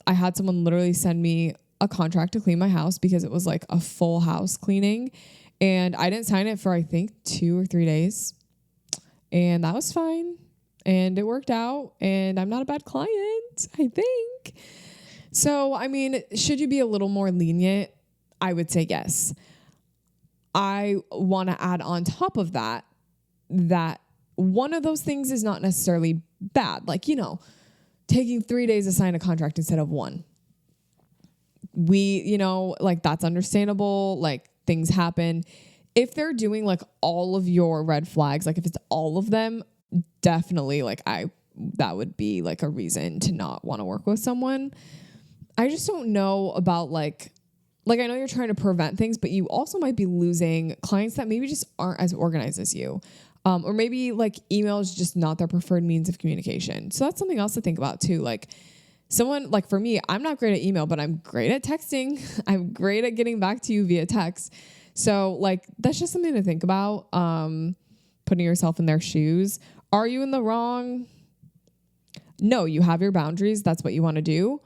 S1: I had someone literally send me a contract to clean my house because it was like a full house cleaning and I didn't sign it for, I think 2 or 3 days. and that was fine. And it worked out, and I'm not a bad client, I think. So, I mean, should you be a little more lenient? I would say yes. I want to add on top of that one of those things is not necessarily bad. Like, taking 3 days to sign a contract instead of 1. Like that's understandable. Like things happen. If they're doing like all of your red flags, like if it's all of them, definitely that would be like a reason to not want to work with someone. I just don't know about like I know you're trying to prevent things, but you also might be losing clients that maybe just aren't as organized as you. Or maybe like email is just not their preferred means of communication. So that's something else to think about too. Like someone like for me, I'm not great at email, but I'm great at texting. I'm great at getting back to you via text. So like, that's just something to think about. Putting yourself in their shoes. Are you in the wrong? No, you have your boundaries. That's what you want to do.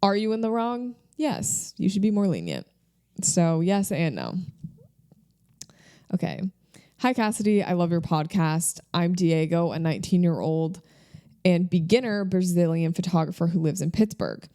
S1: Are you in the wrong? Yes, you should be more lenient. So yes and no. Okay. Hi, Cassidy. I love your podcast. I'm Diego, a 19-year-old and beginner Brazilian photographer who lives in Pittsburgh.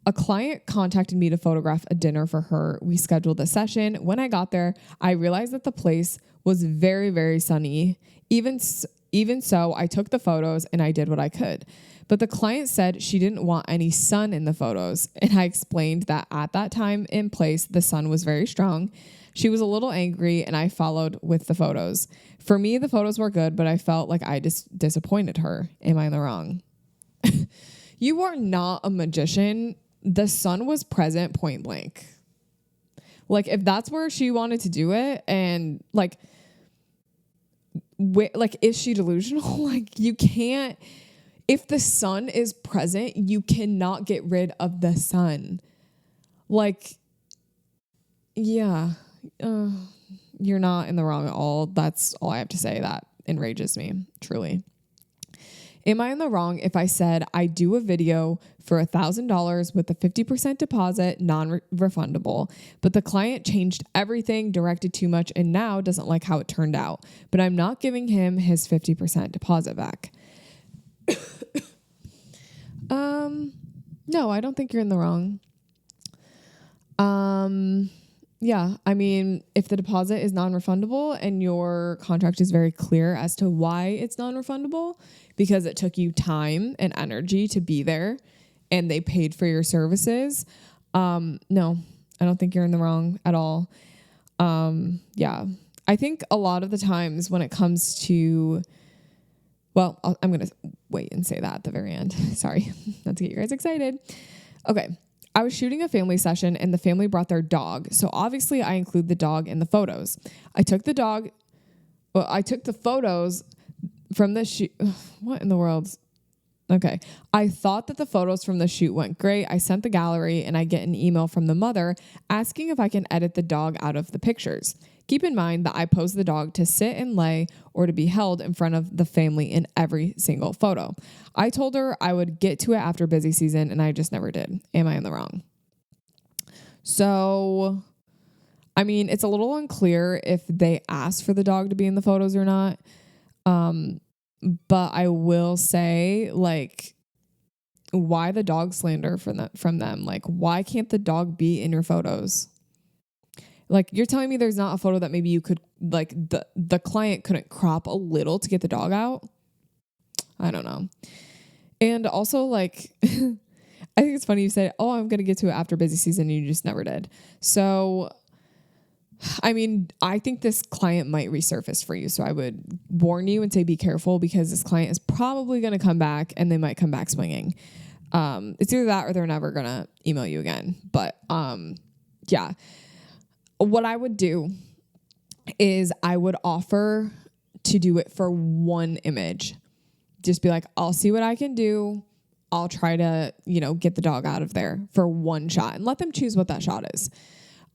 S1: A client contacted me to photograph a dinner for her. We scheduled a session. When I got there, I realized that the place was very, very sunny. Even so, I took the photos and I did what I could. But the client said she didn't want any sun in the photos. And I explained that at that time and place, the sun was very strong. She was a little angry and I followed with the photos. For me, the photos were good, but I felt like I just disappointed her. Am I in the wrong? You are not a magician. The sun was present point blank. Like if that's where she wanted to do it and like is she delusional? Like you can't, if the sun is present, you cannot get rid of the sun. Like, yeah, you're not in the wrong at all. That's all I have to say. That enrages me, truly. Am I in the wrong if I said I do a video for $1,000 with a 50% deposit, non-refundable, but the client changed everything, directed too much, and now doesn't like how it turned out, but I'm not giving him his 50% deposit back? No, I don't think you're in the wrong. Yeah, I mean, if the deposit is non-refundable and your contract is very clear as to why it's non-refundable, because it took you time and energy to be there and they paid for your services, no, I don't think you're in the wrong at all. Yeah, I think a lot of the times when it comes to, well, I'm going to wait and say that at the very end. Sorry, not to get you guys excited. Okay. I was shooting a family session and the family brought their dog. So obviously I include the dog in the photos. I took the photos from the shoot. What in the world? Okay. I thought that the photos from the shoot went great. I sent the gallery and I get an email from the mother asking if I can edit the dog out of the pictures. Keep in mind that I pose the dog to sit and lay or to be held in front of the family in every single photo. I told her I would get to it after busy season and I just never did. Am I in the wrong? So, I mean, it's a little unclear if they asked for the dog to be in the photos or not. But I will say, like, why the dog slander from them? Like, why can't the dog be in your photos? Like, you're telling me there's not a photo that maybe you could, like, the client couldn't crop a little to get the dog out? I don't know. And also, like, I think it's funny you said, oh, I'm going to get to it after busy season, and you just never did. So, I mean, I think this client might resurface for you. So I would warn you and say be careful, because this client is probably going to come back and they might come back swinging. It's either that or they're never going to email you again. But yeah. What I would do is I would offer to do it for one image. Just be like, I'll see what I can do. I'll try to, get the dog out of there for one shot and let them choose what that shot is.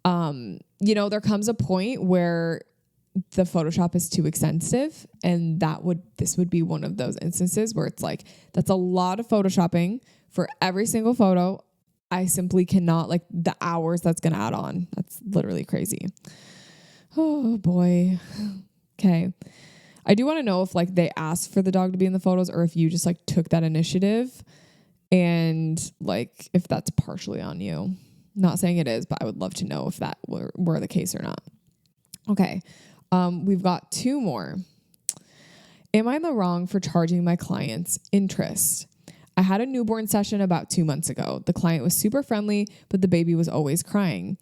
S1: There comes a point where the Photoshop is too extensive, and this would be one of those instances where it's like, that's a lot of Photoshopping for every single photo. I simply cannot, like, the hours that's going to add on. That's literally crazy. Oh boy. Okay. I do want to know if like they asked for the dog to be in the photos or if you just like took that initiative and like if that's partially on you. Not saying it is, but I would love to know if that were the case or not. Okay. We've got 2 more. Am I in the wrong for charging my clients interest? I had a newborn session about 2 months ago. The client was super friendly, but the baby was always crying.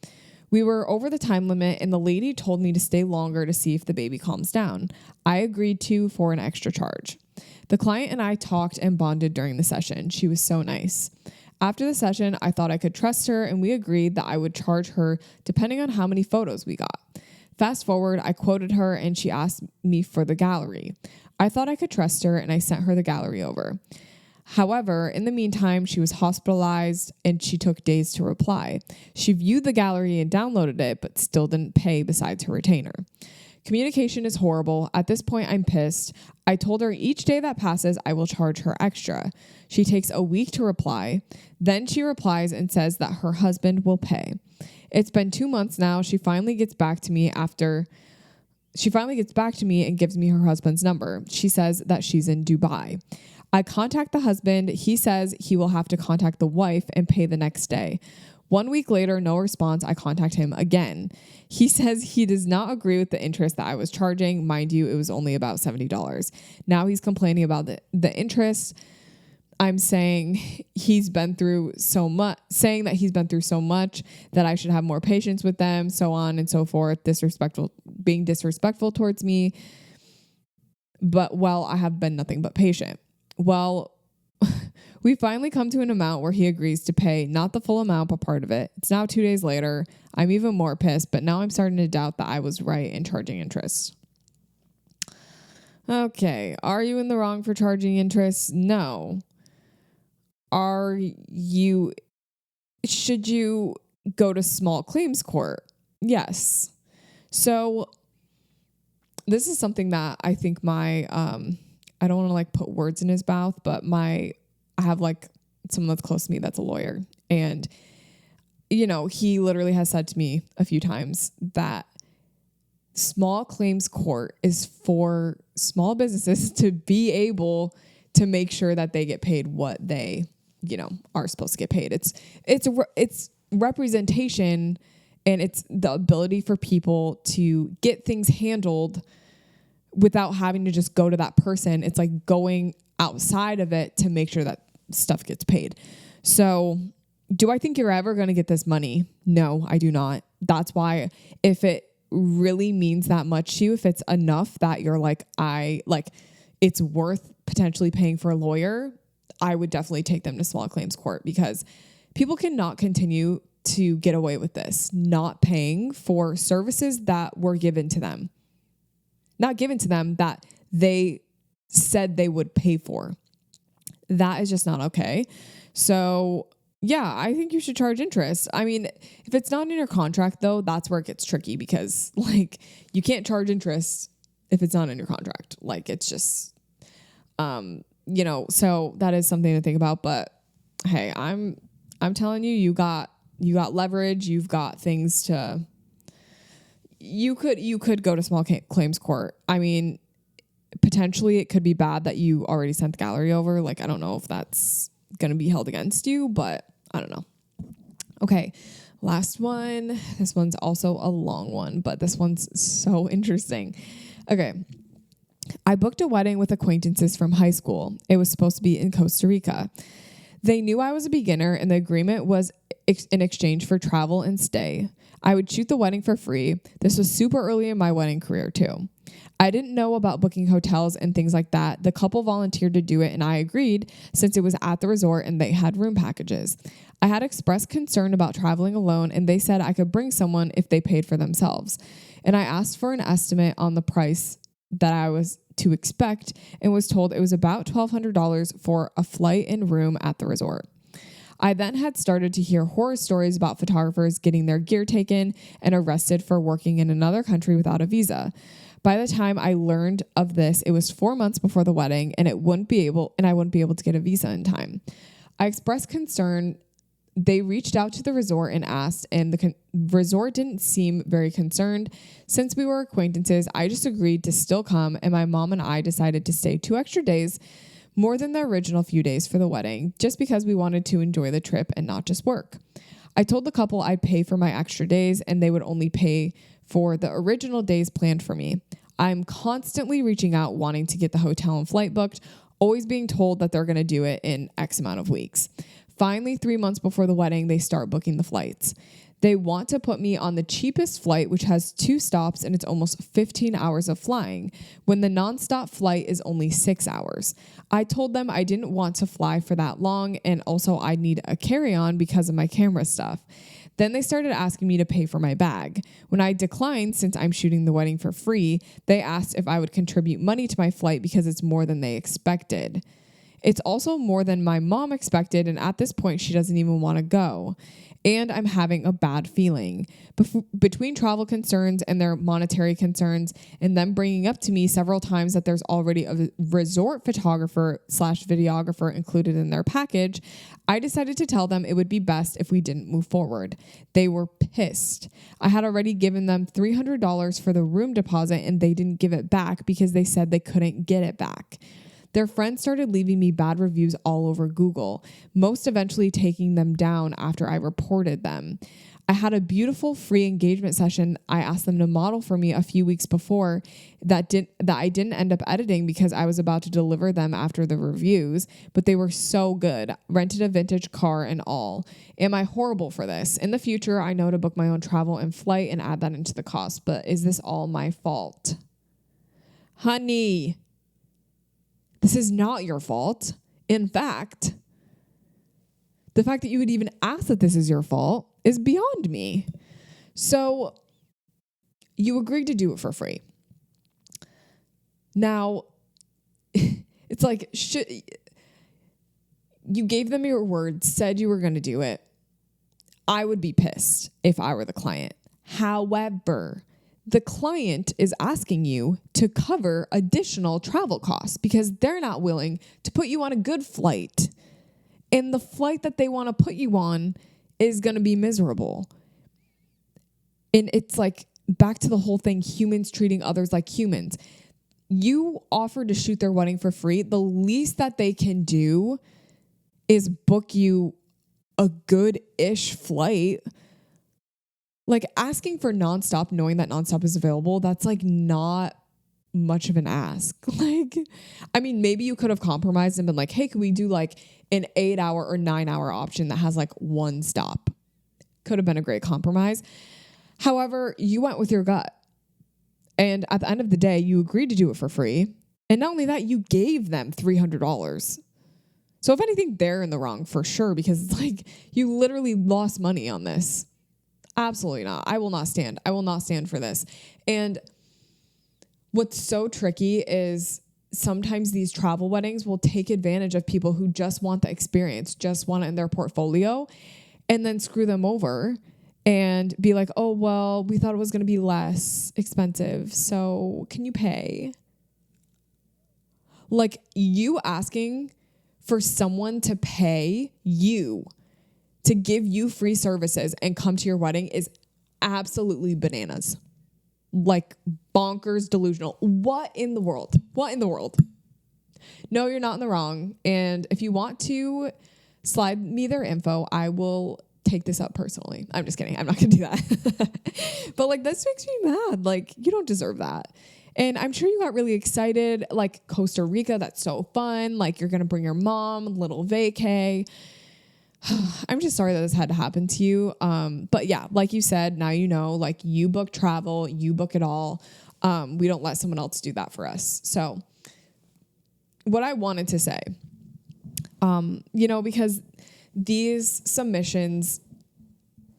S1: We were over the time limit and the lady told me to stay longer to see if the baby calms down. I agreed to for an extra charge. The client and I talked and bonded during the session. She was so nice. After the session, I thought I could trust her and we agreed that I would charge her depending on how many photos we got. Fast forward, I quoted her and she asked me for the gallery. I thought I could trust her and I sent her the gallery over. However, in the meantime, she was hospitalized and she took days to reply. She viewed the gallery and downloaded it, but still didn't pay besides her retainer. Communication is horrible. At this point, I'm pissed. I told her each day that passes, I will charge her extra. She takes a week to reply. Then she replies and says that her husband will pay. It's been 2 months now. She finally gets back to me and gives me her husband's number. She says that she's in Dubai. I contact the husband. He says he will have to contact the wife and pay the next day. 1 week later, no response. I contact him again. He says he does not agree with the interest that I was charging. Mind you, it was only about $70. Now he's complaining about the interest. I'm saying he's been through so much, that I should have more patience with them, so on and so forth, being disrespectful towards me. But I have been nothing but patient. Well, we finally come to an amount where he agrees to pay not the full amount, but part of it. It's now 2 days later. I'm even more pissed, but now I'm starting to doubt that I was right in charging interest. Okay. Are you in the wrong for charging interest? No. Should you go to small claims court? Yes. So this is something that I think I don't want to like put words in his mouth, but I have like someone that's close to me that's a lawyer. And, he literally has said to me a few times that small claims court is for small businesses to be able to make sure that they get paid what they, are supposed to get paid. It's representation and it's the ability for people to get things handled without having to just go to that person. It's like going outside of it to make sure that stuff gets paid. So do I think you're ever going to get this money? No, I do not. That's why if it really means that much to you, if it's enough that you're like, it's worth potentially paying for a lawyer, I would definitely take them to small claims court because people cannot continue to get away with this, not paying for services that were given to them. Not given to them, that they said they would pay for. That is just not okay. So yeah, I think you should charge interest. I mean, if it's not in your contract though, that's where it gets tricky because like you can't charge interest if it's not in your contract. Like it's just, so that is something to think about, but hey, I'm telling you, you got leverage. You've got things you could go to small claims court. I mean, potentially it could be bad that you already sent the gallery over. Like, I don't know if that's going to be held against you, but I don't know. Okay. Last one. This one's also a long one, but this one's so interesting. Okay. I booked a wedding with acquaintances from high school. It was supposed to be in Costa Rica. They knew I was a beginner and the agreement was in exchange for travel and stay. I would shoot the wedding for free. This was super early in my wedding career too. I didn't know about booking hotels and things like that. The couple volunteered to do it and I agreed since it was at the resort and they had room packages. I had expressed concern about traveling alone and they said I could bring someone if they paid for themselves. And I asked for an estimate on the price that I was to expect and was told it was about $1,200 for a flight and room at the resort. I then had started to hear horror stories about photographers getting their gear taken and arrested for working in another country without a visa. By the time I learned of this, it was 4 months before the wedding and I wouldn't be able to get a visa in time. I expressed concern they reached out to the resort and asked, and the resort didn't seem very concerned. Since we were acquaintances, I just agreed to still come, and my mom and I decided to stay 2 extra days, more than the original few days for the wedding, just because we wanted to enjoy the trip and not just work. I told the couple I'd pay for my extra days and they would only pay for the original days planned for me. I'm constantly reaching out wanting to get the hotel and flight booked, always being told that they're going to do it in X amount of weeks. Finally, 3 months before the wedding, they start booking the flights. They want to put me on the cheapest flight, which has 2 stops and it's almost 15 hours of flying, when the nonstop flight is only 6 hours. I told them I didn't want to fly for that long, and also I'd need a carry-on because of my camera stuff. Then they started asking me to pay for my bag. When I declined, since I'm shooting the wedding for free, they asked if I would contribute money to my flight because it's more than they expected. It's also more than my mom expected, and at this point, she doesn't even want to go. And I'm having a bad feeling. Between travel concerns and their monetary concerns, and them bringing up to me several times that there's already a resort photographer / videographer included in their package, I decided to tell them it would be best if we didn't move forward. They were pissed. I had already given them $300 for the room deposit, and they didn't give it back because they said they couldn't get it back. Their friends started leaving me bad reviews all over Google, most eventually taking them down after I reported them. I had a beautiful free engagement session I asked them to model for me a few weeks before that I didn't end up editing because I was about to deliver them after the reviews, but they were so good. Rented a vintage car and all. Am I horrible for this? In the future, I know to book my own travel and flight and add that into the cost, but is this all my fault? Honey, this is not your fault. In fact, the fact that you would even ask that this is your fault is beyond me. So you agreed to do it for free. Now, it's like, you gave them your word, said you were going to do it. I would be pissed if I were the client. However, the client is asking you to cover additional travel costs because they're not willing to put you on a good flight. And the flight that they want to put you on is going to be miserable. And it's like back to the whole thing, humans treating others like humans. You offered to shoot their wedding for free. The least that they can do is book you a good-ish flight. Like asking for nonstop, knowing that nonstop is available, that's like not much of an ask. Like, I mean, maybe you could have compromised and been like, hey, could we do like an 8-hour or 9-hour option that has like one stop? Could have been a great compromise. However, you went with your gut. And at the end of the day, you agreed to do it for free. And not only that, you gave them $300. So if anything, they're in the wrong for sure, because it's like you literally lost money on this. Absolutely not. I will not stand. I will not stand for this. And what's so tricky is sometimes these travel weddings will take advantage of people who just want the experience, just want it in their portfolio, and then screw them over and be like, oh, well, we thought it was going to be less expensive, so can you pay? Like, you asking for someone to pay you to give you free services and come to your wedding is absolutely bananas. Like bonkers, delusional. What in the world? What in the world? No, you're not in the wrong. And if you want to slide me their info, I will take this up personally. I'm just kidding. I'm not going to do that. But like, this makes me mad. Like, you don't deserve that. And I'm sure you got really excited. Like Costa Rica, that's so fun. Like you're going to bring your mom, little vacay. I'm just sorry that this had to happen to you. But yeah, like you said, now you know, like you book travel, you book it all. We don't let someone else do that for us. So what I wanted to say, because these submissions,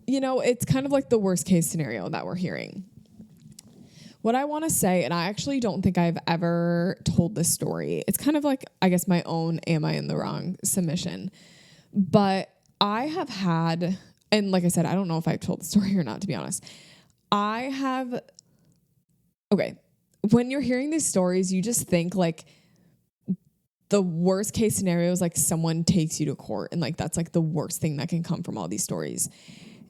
S1: it's kind of like the worst case scenario that we're hearing. What I want to say, and I actually don't think I've ever told this story. It's kind of like, I guess, my own am I in the wrong submission. But I have had, and like I said, I don't know if I've told the story or not, to be honest. When you're hearing these stories, you just think like the worst case scenario is like someone takes you to court, and like that's like the worst thing that can come from all these stories.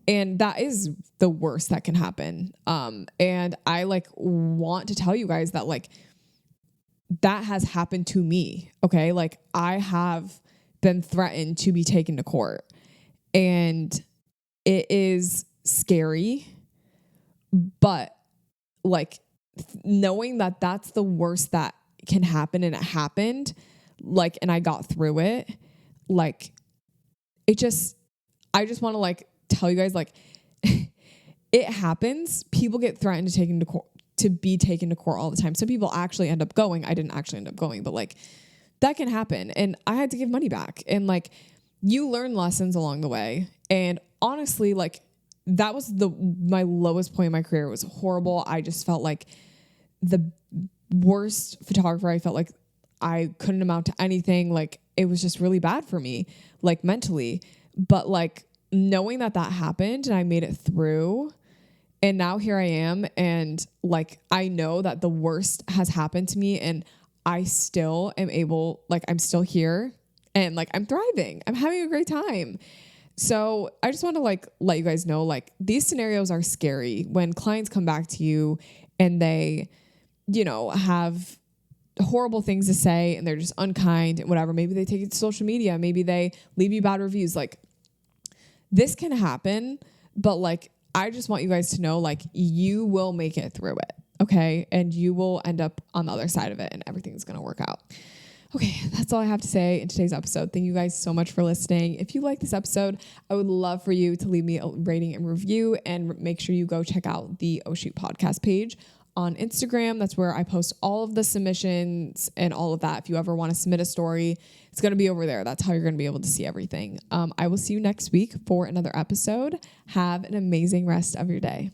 S1: And that is the worst that can happen. And I like want to tell you guys that like that has happened to me. Okay. Like I have been threatened to be taken to court, and it is scary, but like knowing that that's the worst that can happen and it happened, like, and I got through it, like it just, I just want to like tell you guys, like it happens. People get threatened to be taken to court all the time. Some people actually end up going. I didn't actually end up going, but like that can happen. And I had to give money back, and like you learn lessons along the way. And honestly, like that was my lowest point in my career. It was horrible. I just felt like the worst photographer. I felt like I couldn't amount to anything. Like it was just really bad for me, like mentally. But like knowing that happened and I made it through, and now here I am, and like I know that the worst has happened to me, and I still am able, like I'm still here, and like I'm thriving. I'm having a great time. So I just want to like let you guys know, like these scenarios are scary when clients come back to you and they, you know, have horrible things to say and they're just unkind and whatever. Maybe they take it to social media. Maybe they leave you bad reviews. Like this can happen, but like, I just want you guys to know, like you will make it through it. Okay. And you will end up on the other side of it and everything's going to work out. Okay, that's all I have to say in today's episode. Thank you guys so much for listening. If you like this episode, I would love for you to leave me a rating and review, and make sure you go check out the Oh Shoot podcast page on Instagram. That's where I post all of the submissions and all of that. If you ever want to submit a story, it's going to be over there. That's how you're going to be able to see everything. I will see you next week for another episode. Have an amazing rest of your day.